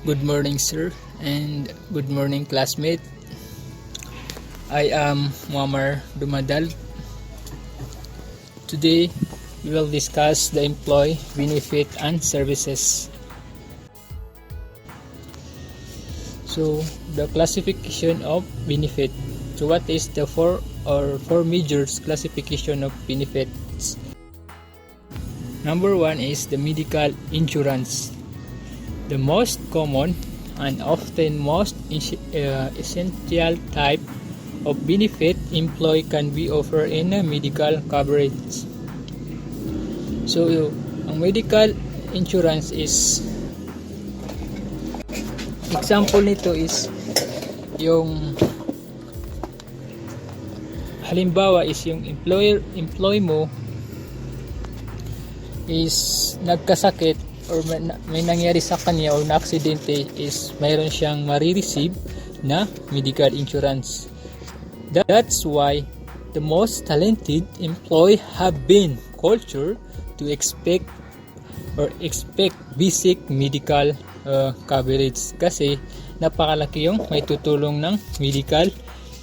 Good morning, sir, and good morning, classmate. I am Moamar Domadalug. Today, we will discuss the employee benefit and services. So, the classification of benefit. So, what is the four major classification of benefits? Number one is the medical insurance. The most common and often most essential type of benefit employee can be offered in a medical coverage. So, ang medical insurance is, example nito is yung halimbawa is yung employee mo is nagkasakit or may nangyari sa kanya or na-aksidente, is mayroon siyang marireceive na medical insurance. That's why the most talented employee have been cultured to expect basic medical coverage, kasi napakalaki yung may tutulong ng medical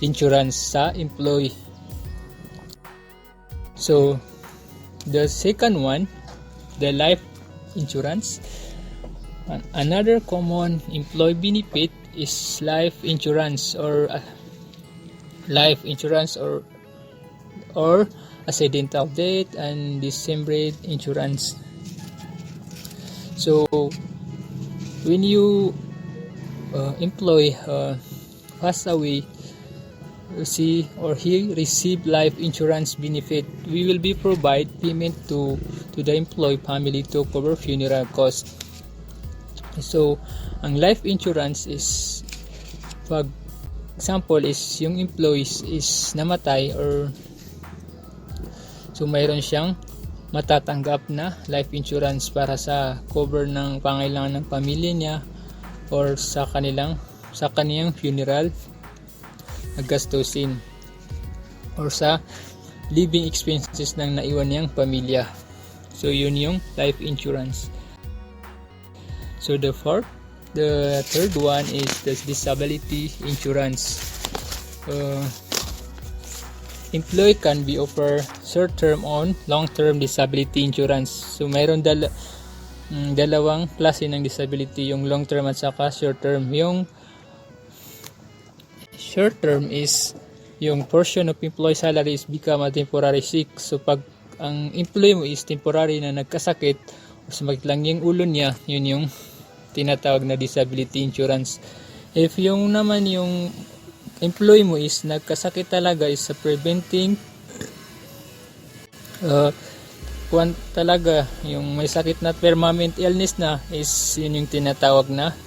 insurance sa employee. So the second one, the life insurance. Another common employee benefit is life insurance or accidental death and disability insurance. So when you employee pass away, he receive life insurance benefit, we will be provide payment to the employee family to cover funeral cost. So ang life insurance is, pag example is yung employees is namatay, or so mayroon siyang matatanggap na life insurance para sa cover ng pangailangan ng pamilya niya or sa kaniyang funeral na gastusin or sa living expenses ng naiwan niyang pamilya. So yun yung life insurance. So the third one is the disability insurance. Employee can be offered short-term on long-term disability insurance. So mayroon dalawang klase ng disability, yung long-term at saka short-term. Yung short-term is yung portion of employee salary is become a temporary sick. So pag ang employee mo is temporary na nagkasakit o sumakit lang yung ulo niya, yun yung tinatawag na disability insurance. If yung naman yung employee mo is nagkasakit talaga, is preventing talaga yung may sakit na permanent illness na, is yun yung tinatawag na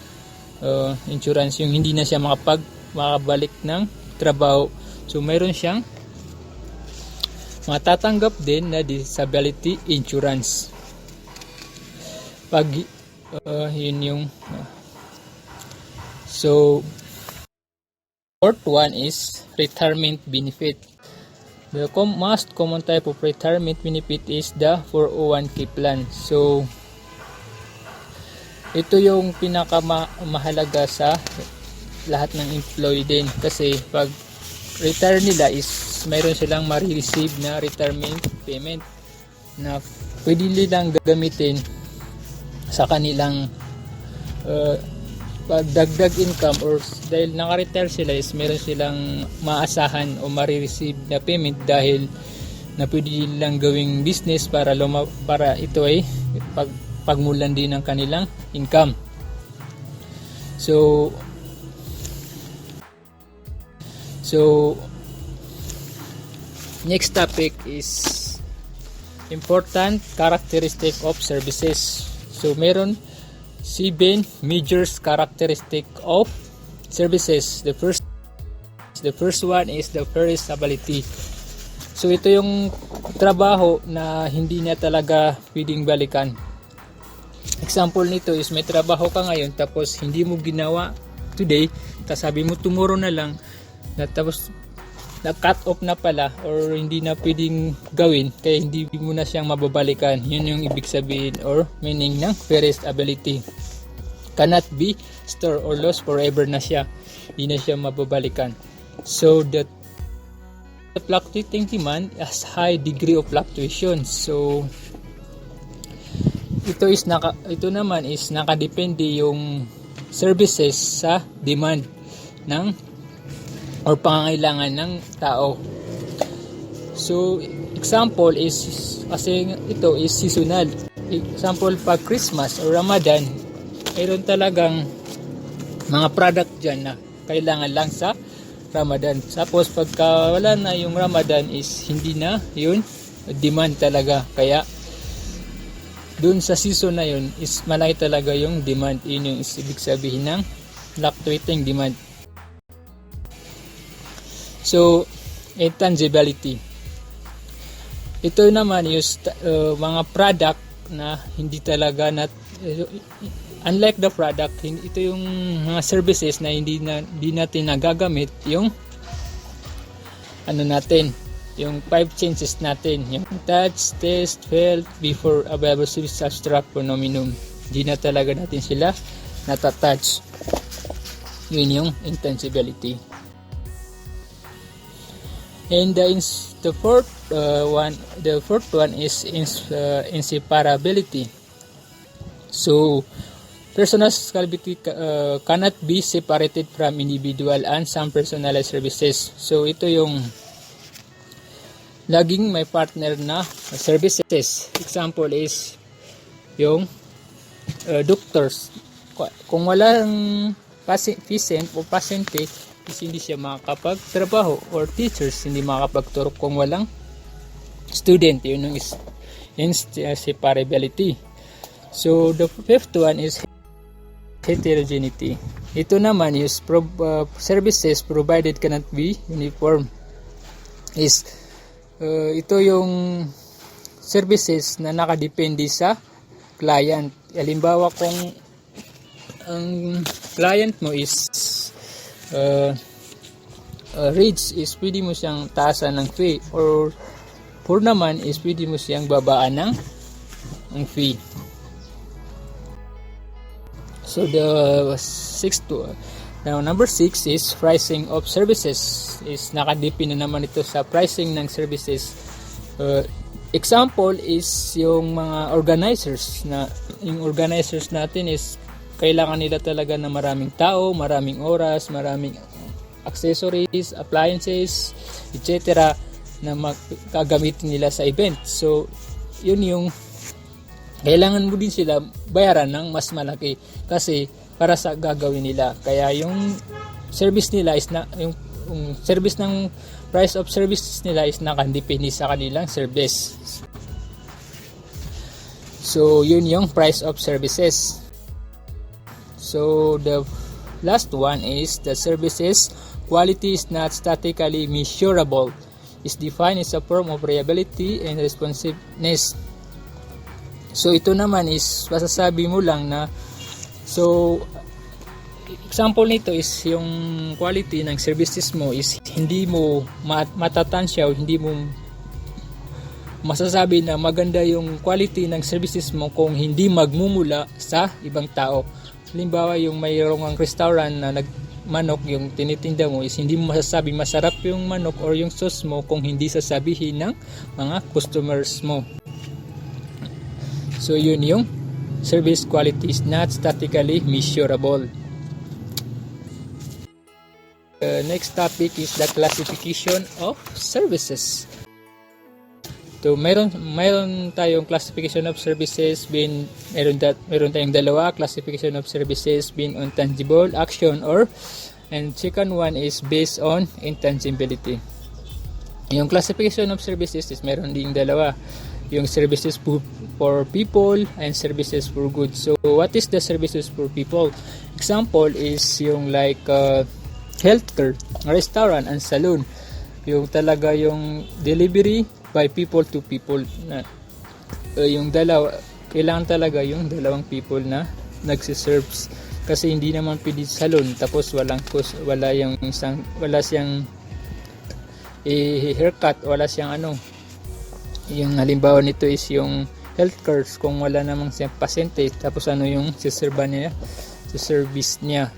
insurance, yung hindi na siya makabalik ng trabaho. So mayroon siyang matatanggap din na disability insurance. Pag yun yung so fourth one is retirement benefit. The most common type of retirement benefit is the 401k plan. So ito yung pinakamahalaga sa lahat ng employee din, kasi pag retire nila is mayroon silang ma-receive na retirement payment na pwede nilang gagamitin sa kanilang pagdagdag income, or dahil naka-retire sila is meron silang maasahan o ma-receive na payment dahil na pwede nilang gawing business para ito ay pagmulan din ng kanilang income. So next topic is important characteristic of services. So meron 7 major characteristic of services. The first one is the perishability. So ito yung trabaho na hindi na talaga pwedeng balikan. Example nito is may trabaho ka ngayon tapos hindi mo ginawa today, tapos sabi mo tomorrow na lang, tapos na-cut off na pala or hindi na pwedeng gawin kaya hindi mo na siyang mababalikan. Yun yung ibig sabihin or meaning ng perishability. cannot be stored or lost forever na siya. Hindi na siya mababalikan. So the fluctuating demand has high degree of fluctuation. So ito naman is nakadepende yung services sa demand ng or pangangailangan ng tao. So example is kasi ito is seasonal. Example pag Christmas or Ramadan, mayroon talagang mga product dyan na kailangan lang sa Ramadan. Tapos pagka wala na yung Ramadan is hindi na yun demand talaga. Kaya dun sa season na yun is malaki talaga yung demand. Yun yung ibig sabihin ng fluctuating demand. So intangibility, ito naman is mga product na hindi talaga unlike the product, ito yung mga services na hindi natin nagagamit yung yung 5 senses natin, yung touch, taste, felt, before available subtract phenomenon. Hindi na talaga natin sila natatouch. Yun yung intangibility. And the fourth one is inseparability. So personal scalability cannot be separated from individual and some personalized services. So ito yung laging may partner na services. Example is yung doctors. Kung walang patient o pasyente, hindi siya makakapagtrabaho, or teachers hindi makakapagturo kung walang student. Yun yung inseparability. So the fifth one is heterogeneity. Ito naman is services provided cannot be uniform. Ito yung services na nakadepende sa client. Halimbawa kung ang client mo is rich, is pwede mo siyang taasan ng fee, or poor naman is pwede mo siyang babaan ng fee. So number 6 is pricing of services. Is nakadepende naman ito sa pricing ng services. Example is yung mga organizers yung organizers natin is kailangan nila talaga na maraming tao, maraming oras, maraming accessories, appliances, etc. na magagamitin nila sa event. So yun yung kailangan mo din sila bayaran ng mas malaki kasi para sa gagawin nila. Kaya yung service nila is yung service ng price of services nila is nakadepende sa kanilang service. So yun yung price of services. So the last one is the services quality is not statically measurable. Is defined as a form of reliability and responsiveness. So ito naman is masasabi mo lang na, so example nito is yung quality ng services mo is hindi mo matatansya o hindi mo masasabi na maganda yung quality ng services mo kung hindi magmumula sa ibang tao. Halimbawa yung mayroong restaurant na manok yung tinitinda mo is hindi mo masasabi masarap yung manok or yung sauce mo kung hindi sasabihin ng mga customers mo. So yun yung service quality is not statically measurable. Next topic is the classification of services. So mayroon tayong classification of services meron tayong dalawa, classification of services being on tangible action and second one is based on intangibility. Yung classification of services is meron ding dalawa, yung services for people and services for goods. So what is the services for people? Example is yung like healthcare, restaurant and salon. Yung talaga yung delivery by people to people na yung dalawa, kailangan talaga yung dalawang people na nagsiserves kasi hindi naman pwede salon tapos wala siyang haircut, wala siyang yung halimbawa nito is yung healthcare, kung wala namang siyang pasyente tapos yung siserban niya sa service niya.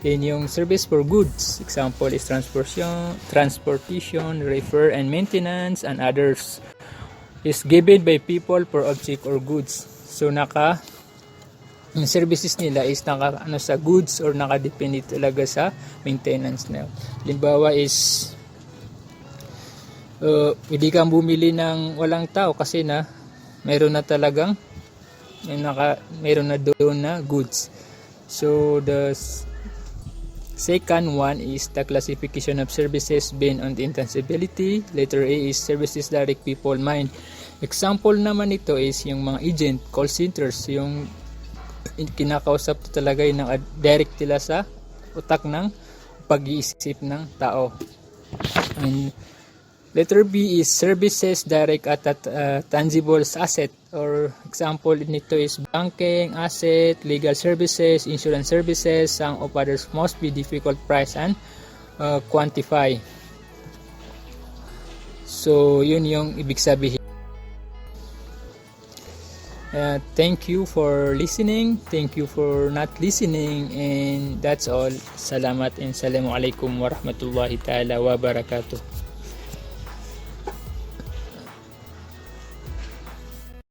Then yung service for goods, example is transportation, repair and maintenance, and others is given by people for object or goods. So yung services nila is sa goods or nakadepende talaga sa maintenance na. Halimbawa is pwede kang bumili ng walang tao kasi mayroon na talagang mayroon na doon na goods. So the second one is the classification of services based on the intangibility. Letter A is services direct people mind. Example naman ito is yung mga agent, call centers, yung kinakausap talaga yung direct nila sa utak ng pag-iisip ng tao. And letter B is services direct at tangible asset, or example nito is banking, asset, legal services, insurance services. Some of others must be difficult price and quantify. So yun yung ibig sabihin. Thank you for listening, thank you for not listening, and that's all. Salamat and Assalamualaikum warahmatullahi ta'ala wabarakatuh.